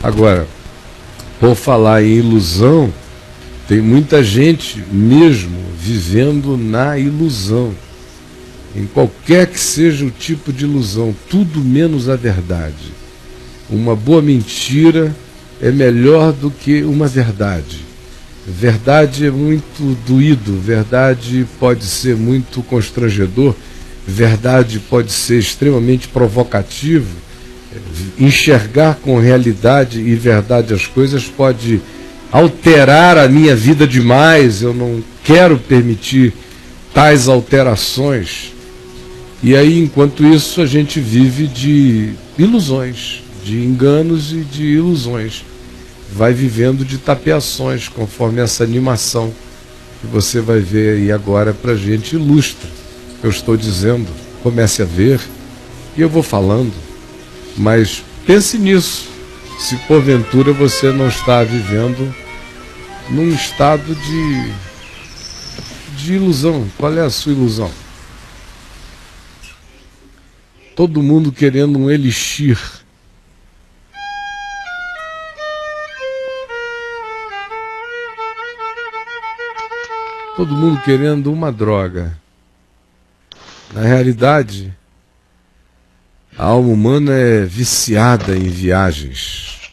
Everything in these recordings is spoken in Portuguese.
Agora, por falar em ilusão, tem muita gente mesmo vivendo na ilusão. Em qualquer que seja o tipo de ilusão, tudo menos a verdade. Uma boa mentira é melhor do que uma verdade. Verdade é muito doído, verdade pode ser muito constrangedor, verdade pode ser extremamente provocativo. Enxergar com realidade e verdade as coisas pode alterar a minha vida demais. Eu não quero permitir tais alterações. E aí, enquanto isso, a gente vive de ilusões, de enganos e de ilusões. Vai vivendo de tapeações, conforme essa animação que você vai ver aí agora para a gente ilustra. Eu estou dizendo, comece a ver, e eu vou falando, mas pense nisso, se porventura você não está vivendo num estado de ilusão. Qual é a sua ilusão? Todo mundo querendo um elixir. Todo mundo querendo uma droga. Na realidade, a alma humana é viciada em viagens.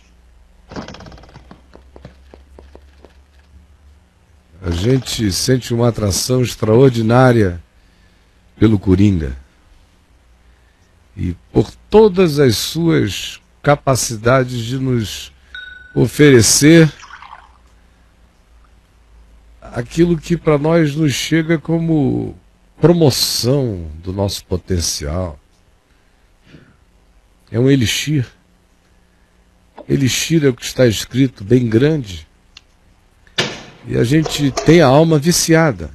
A gente sente uma atração extraordinária pelo Coringa. E por todas as suas capacidades de nos oferecer aquilo que para nós nos chega como promoção do nosso potencial. É um elixir. Elixir é o que está escrito, bem grande. E a gente tem a alma viciada.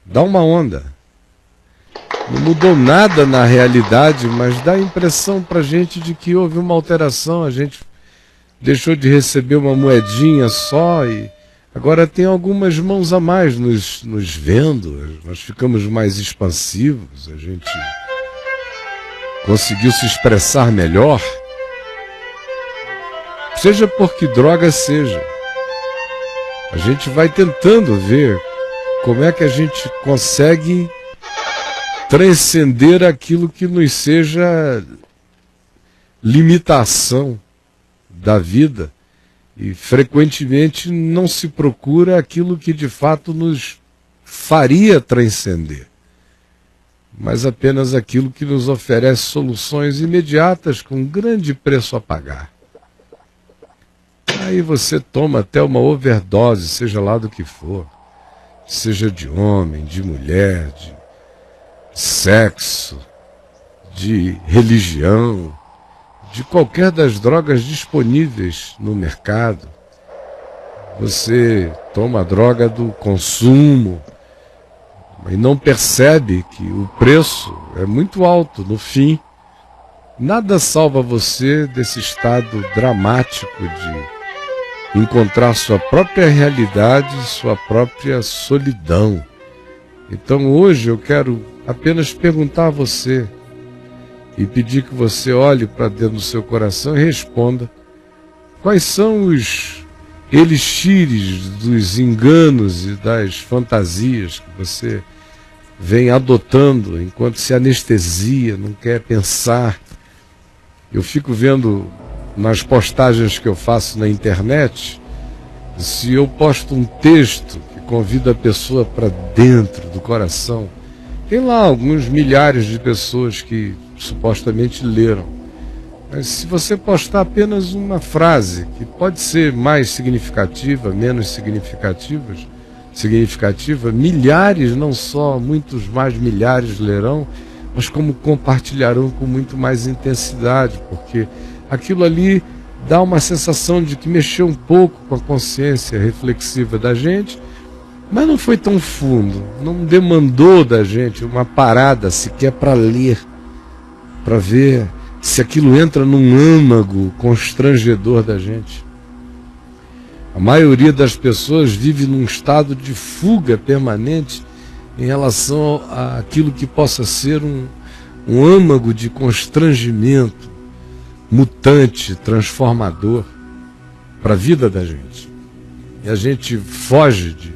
Dá uma onda. Não mudou nada na realidade, mas dá a impressão para a gente de que houve uma alteração. A gente deixou de receber uma moedinha só e agora tem algumas mãos a mais nos vendo. Nós ficamos mais expansivos, a gente conseguiu se expressar melhor. Seja por que droga seja. A gente vai tentando ver como é que a gente consegue transcender aquilo que nos seja limitação da vida. E frequentemente não se procura aquilo que de fato nos faria transcender, mas apenas aquilo que nos oferece soluções imediatas com grande preço a pagar. Aí você toma até uma overdose, seja lá do que for, seja de homem, de mulher, de sexo, de religião, de qualquer das drogas disponíveis no mercado. Você toma a droga do consumo e não percebe que o preço é muito alto no fim. Nada salva você desse estado dramático de encontrar sua própria realidade, sua própria solidão. Então hoje eu quero apenas perguntar a você e pedir que você olhe para dentro do seu coração e responda quais são os elixires dos enganos e das fantasias que você vem adotando enquanto se anestesia, não quer pensar. Eu fico vendo nas postagens que eu faço na internet, se eu posto um texto que convida a pessoa para dentro do coração, tem lá alguns milhares de pessoas que supostamente leram. Mas se você postar apenas uma frase, que pode ser mais significativa, menos significativa, milhares, não só muitos mais milhares lerão, mas como compartilharão com muito mais intensidade, porque aquilo ali dá uma sensação de que mexeu um pouco com a consciência reflexiva da gente, mas não foi tão fundo, não demandou da gente uma parada sequer para ler, para ver se aquilo entra num âmago constrangedor da gente. A maioria das pessoas vive num estado de fuga permanente em relação àquilo que possa ser um âmago de constrangimento, mutante, transformador para a vida da gente. E a gente foge de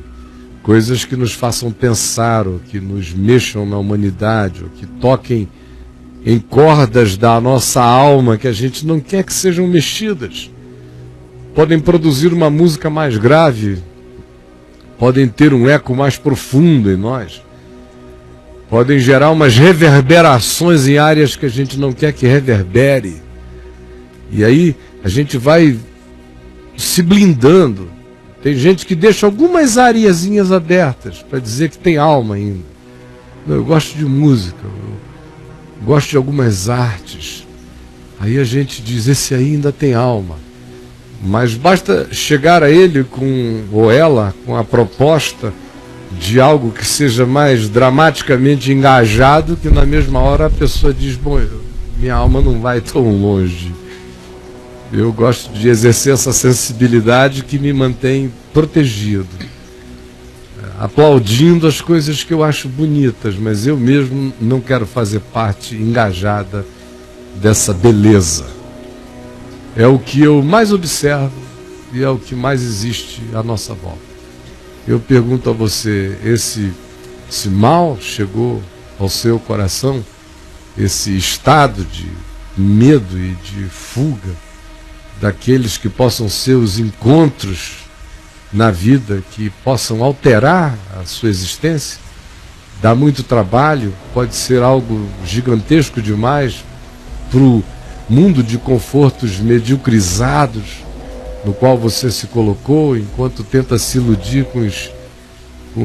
coisas que nos façam pensar, ou que nos mexam na humanidade, ou que toquem em cordas da nossa alma que a gente não quer que sejam mexidas. Podem produzir uma música mais grave, podem ter um eco mais profundo em nós, podem gerar umas reverberações em áreas que a gente não quer que reverbere. E aí a gente vai se blindando. Tem gente que deixa algumas areazinhas abertas para dizer que tem alma ainda. Não, eu gosto de música, eu gosto de algumas artes. Aí a gente diz, esse aí ainda tem alma. Mas basta chegar a ele ou ela com a proposta de algo que seja mais dramaticamente engajado, que na mesma hora a pessoa diz, bom, minha alma não vai tão longe. Eu gosto de exercer essa sensibilidade que me mantém protegido, aplaudindo as coisas que eu acho bonitas, mas eu mesmo não quero fazer parte engajada dessa beleza. É o que eu mais observo e é o que mais existe à nossa volta. Eu pergunto a você, esse mal chegou ao seu coração? Esse estado de medo e de fuga daqueles que possam ser os encontros na vida, que possam alterar a sua existência? Dá muito trabalho, pode ser algo gigantesco demais para o mundo de confortos mediocrizados no qual você se colocou, enquanto tenta se iludir com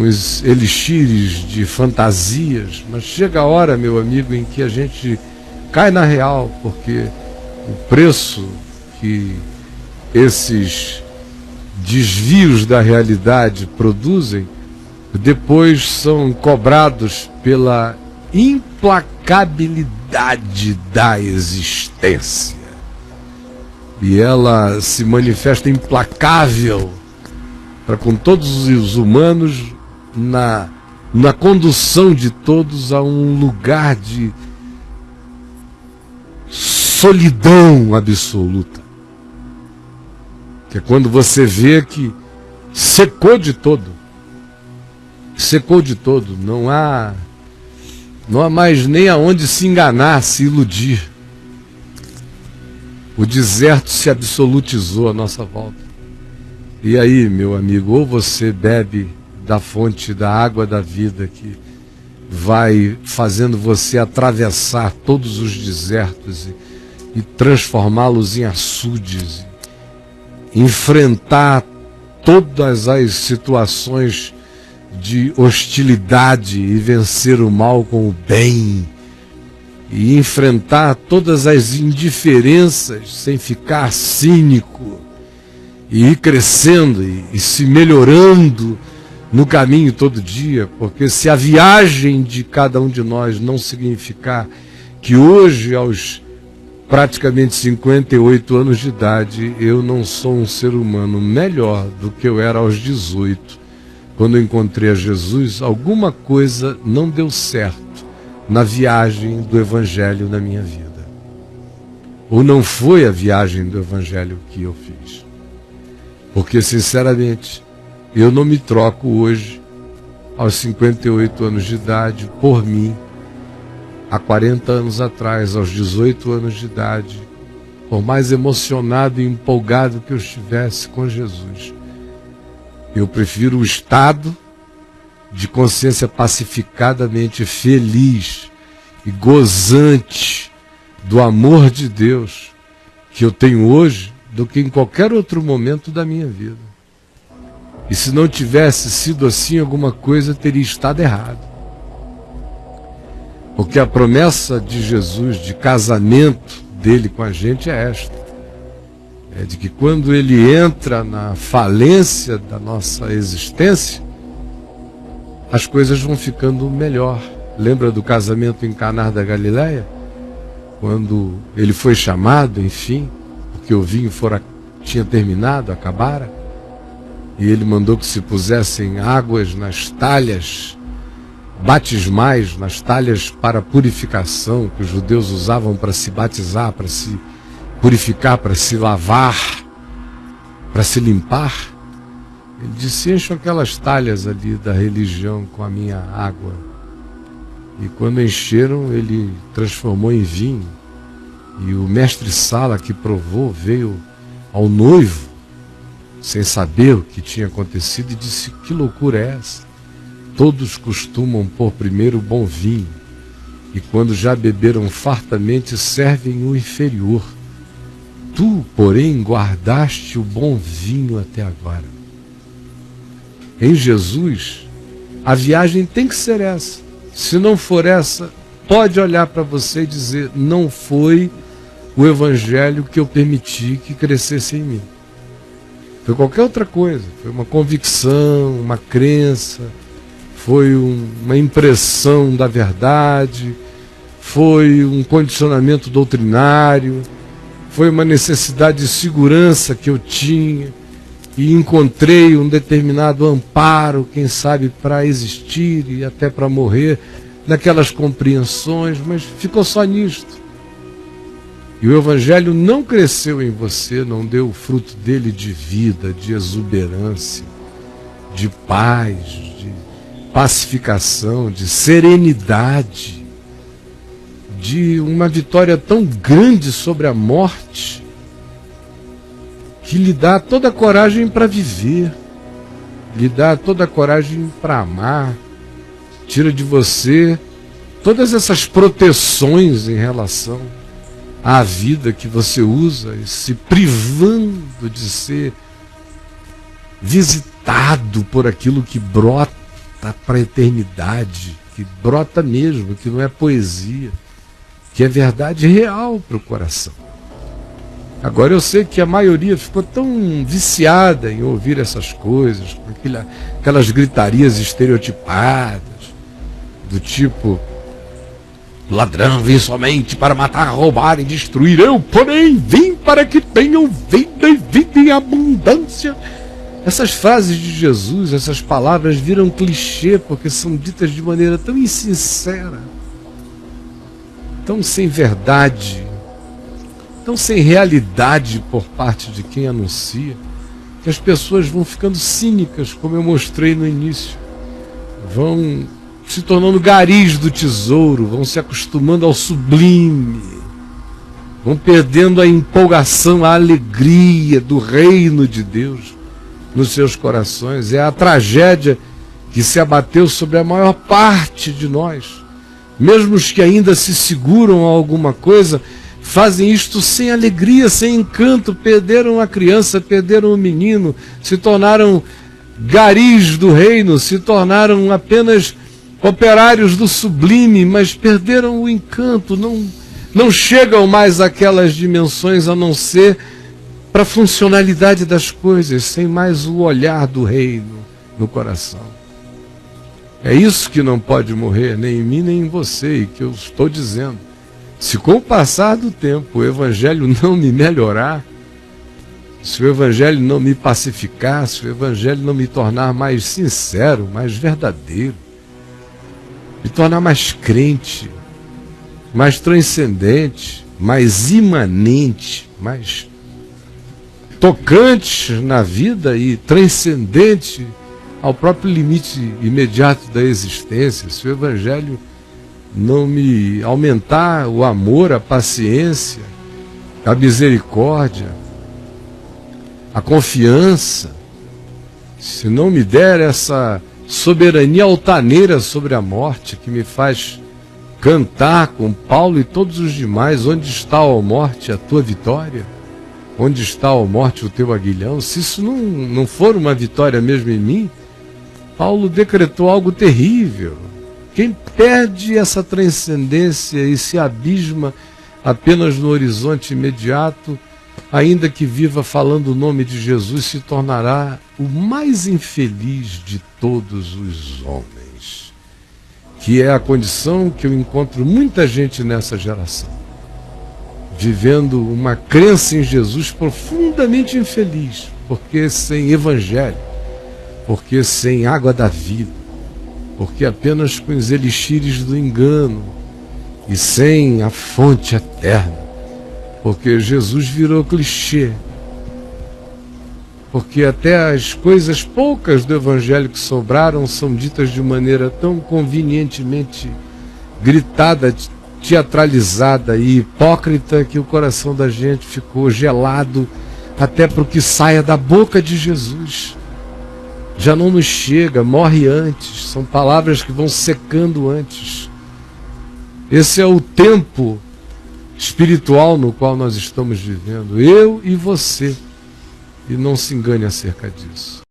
os elixires de fantasias. Mas chega a hora, meu amigo, em que a gente cai na real, porque o preço que esses desvios da realidade produzem depois são cobrados pela implacabilidade da existência. E ela se manifesta implacável para com todos os humanos na condução de todos a um lugar de solidão absoluta. Que é quando você vê que secou de todo, não há mais nem aonde se enganar, se iludir. O deserto se absolutizou à nossa volta. E aí, meu amigo, ou você bebe da fonte da água da vida que vai fazendo você atravessar todos os desertos e transformá-los em açudes, enfrentar todas as situações de hostilidade e vencer o mal com o bem, e enfrentar todas as indiferenças sem ficar cínico, e ir crescendo e se melhorando no caminho todo dia, porque se a viagem de cada um de nós não significar que hoje, aos praticamente 58 anos de idade, eu não sou um ser humano melhor do que eu era aos 18, quando eu encontrei a Jesus, alguma coisa não deu certo na viagem do Evangelho na minha vida. Ou não foi a viagem do Evangelho que eu fiz. Porque, sinceramente, eu não me troco hoje, aos 58 anos de idade, por mim, há 40 anos atrás, aos 18 anos de idade, por mais emocionado e empolgado que eu estivesse com Jesus. Eu prefiro o estado de consciência pacificadamente feliz e gozante do amor de Deus que eu tenho hoje do que em qualquer outro momento da minha vida. E se não tivesse sido assim, alguma coisa teria estado errado. Porque a promessa de Jesus de casamento dele com a gente é esta: é de que quando ele entra na falência da nossa existência, as coisas vão ficando melhor. Lembra do casamento em Caná da Galileia? Quando ele foi chamado, enfim, porque o vinho tinha terminado, acabara, e ele mandou que se pusessem águas nas talhas batismais, nas talhas para purificação, que os judeus usavam para se batizar, para se purificar, para se lavar, para se limpar. Ele disse: encham aquelas talhas ali da religião com a minha água. E quando encheram, ele transformou em vinho. E o mestre Sala, que provou, veio ao noivo, sem saber o que tinha acontecido, e disse: que loucura é essa? Todos costumam pôr primeiro o bom vinho, e quando já beberam fartamente, servem o inferior. Tu, porém, guardaste o bom vinho até agora. Em Jesus, a viagem tem que ser essa. Se não for essa, pode olhar para você e dizer: não foi o evangelho que eu permiti que crescesse em mim. Foi qualquer outra coisa. Foi uma convicção, uma crença, foi uma impressão da verdade, foi um condicionamento doutrinário, foi uma necessidade de segurança que eu tinha e encontrei um determinado amparo, quem sabe, para existir e até para morrer, naquelas compreensões, mas ficou só nisto. E o evangelho não cresceu em você, não deu o fruto dele de vida, de exuberância, de paz, de pacificação, de serenidade, de uma vitória tão grande sobre a morte, que lhe dá toda a coragem para viver, lhe dá toda a coragem para amar, tira de você todas essas proteções em relação à vida que você usa, se privando de ser visitado por aquilo que brota para a eternidade, que brota mesmo, que não é poesia, que é verdade real para o coração. Agora eu sei que a maioria ficou tão viciada em ouvir essas coisas, com aquelas gritarias estereotipadas, do tipo: o ladrão vem somente para matar, roubar e destruir. Eu, porém, vim para que tenham vida e vida em abundância. Essas frases de Jesus, essas palavras viram clichê porque são ditas de maneira tão insincera, tão sem verdade, tão sem realidade por parte de quem anuncia, que as pessoas vão ficando cínicas, como eu mostrei no início. Vão se tornando garis do tesouro, vão se acostumando ao sublime, vão perdendo a empolgação, a alegria do reino de Deus nos seus corações. É a tragédia que se abateu sobre a maior parte de nós. Mesmo os que ainda se seguram a alguma coisa, fazem isto sem alegria, sem encanto, perderam a criança, perderam o menino, se tornaram garis do reino, se tornaram apenas operários do sublime, mas perderam o encanto, não chegam mais àquelas dimensões a não ser para a funcionalidade das coisas, sem mais o olhar do reino no coração. É isso que não pode morrer, nem em mim, nem em você, e que eu estou dizendo. Se com o passar do tempo o evangelho não me melhorar, se o evangelho não me pacificar, se o evangelho não me tornar mais sincero, mais verdadeiro, me tornar mais crente, mais transcendente, mais imanente, mais tocante na vida e transcendente ao próprio limite imediato da existência, se o evangelho não me aumentar o amor, a paciência, a misericórdia, a confiança, se não me der essa soberania altaneira sobre a morte, que me faz cantar com Paulo e todos os demais: onde está, ó morte, a tua vitória? Onde está, ó morte, o teu aguilhão? Se isso não for uma vitória mesmo em mim, Paulo decretou algo terrível. Quem perde essa transcendência e se abisma apenas no horizonte imediato, ainda que viva falando o nome de Jesus, se tornará o mais infeliz de todos os homens, que é a condição que eu encontro muita gente nessa geração, vivendo uma crença em Jesus profundamente infeliz, porque sem evangelho, porque sem água da vida, porque apenas com os elixires do engano e sem a fonte eterna, Porque Jesus virou clichê. Porque até as coisas poucas do Evangelho que sobraram são ditas de maneira tão convenientemente gritada, teatralizada e hipócrita que o coração da gente ficou gelado até para o que saia da boca de Jesus. Já não nos chega, morre antes, são palavras que vão secando antes. Esse é o tempo espiritual no qual nós estamos vivendo, eu e você, e não se engane acerca disso.